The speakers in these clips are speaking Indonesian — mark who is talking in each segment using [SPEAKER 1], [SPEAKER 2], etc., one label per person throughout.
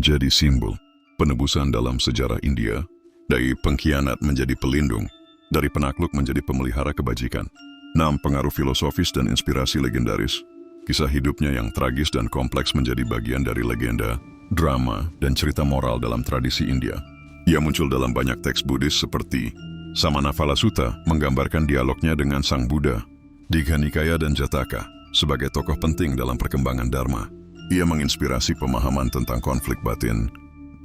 [SPEAKER 1] menjadi simbol penebusan dalam sejarah India, dari pengkhianat menjadi pelindung, dari penakluk menjadi pemelihara kebajikan. 6. Pengaruh filosofis dan inspirasi legendaris. Kisah hidupnya yang tragis dan kompleks menjadi bagian dari legenda, drama, dan cerita moral dalam tradisi India. Ia muncul dalam banyak teks Buddhis seperti Samanavala Sutta menggambarkan dialognya dengan Sang Buddha, Digha Nikaya dan Jataka sebagai tokoh penting dalam perkembangan Dharma. Ia menginspirasi pemahaman tentang konflik batin,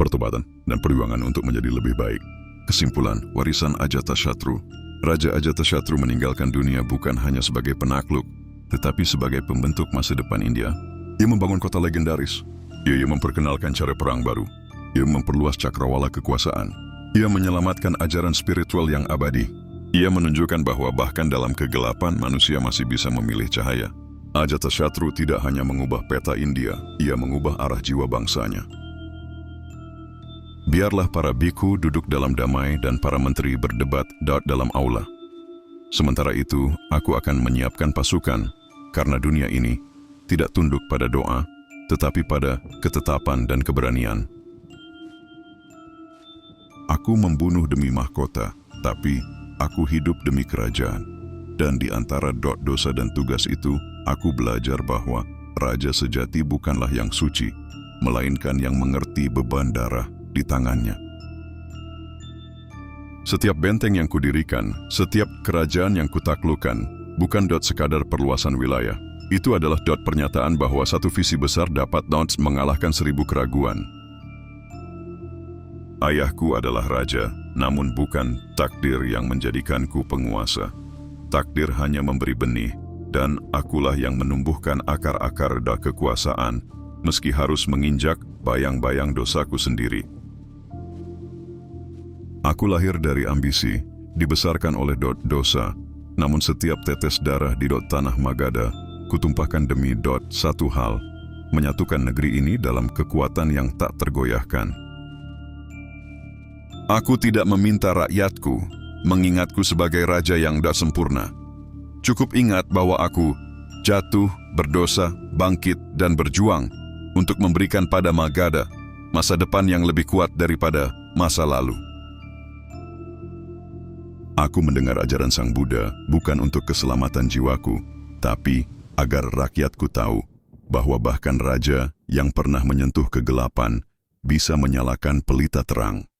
[SPEAKER 1] pertobatan, dan perjuangan untuk menjadi lebih baik. Kesimpulan, warisan Ajatasatru. Raja Ajatasatru meninggalkan dunia bukan hanya sebagai penakluk, tetapi sebagai pembentuk masa depan India. Ia membangun kota legendaris. Ia memperkenalkan cara perang baru. Ia memperluas cakrawala kekuasaan. Ia menyelamatkan ajaran spiritual yang abadi. Ia menunjukkan bahwa bahkan dalam kegelapan manusia masih bisa memilih cahaya. Ajatasatru tidak hanya mengubah peta India, ia mengubah arah jiwa bangsanya. Biarlah para bhikkhu duduk dalam damai dan para menteri berdebat dalam aula. Sementara itu, aku akan menyiapkan pasukan, karena dunia ini tidak tunduk pada doa, tetapi pada ketetapan dan keberanian. Aku membunuh demi mahkota, tapi aku hidup demi kerajaan. Dan di antara dosa dan tugas itu, aku belajar bahwa raja sejati bukanlah yang suci, melainkan yang mengerti beban darah di tangannya. Setiap benteng yang kudirikan, setiap kerajaan yang kutaklukan, bukan sekadar perluasan wilayah. Itu adalah pernyataan bahwa satu visi besar dapat mengalahkan 1000 keraguan. Ayahku adalah raja, namun bukan takdir yang menjadikanku penguasa. Takdir hanya memberi benih, dan akulah yang menumbuhkan akar-akar kekuasaan, meski harus menginjak bayang-bayang dosaku sendiri. Aku lahir dari ambisi, dibesarkan oleh dosa, namun setiap tetes darah di tanah Magadha, kutumpahkan demi satu hal, menyatukan negeri ini dalam kekuatan yang tak tergoyahkan. Aku tidak meminta rakyatku mengingatku sebagai raja yang tak sempurna. Cukup ingat bahwa aku jatuh, berdosa, bangkit, dan berjuang untuk memberikan pada Magadha masa depan yang lebih kuat daripada masa lalu. Aku mendengar ajaran Sang Buddha bukan untuk keselamatan jiwaku, tapi agar rakyatku tahu bahwa bahkan raja yang pernah menyentuh kegelapan bisa menyalakan pelita terang.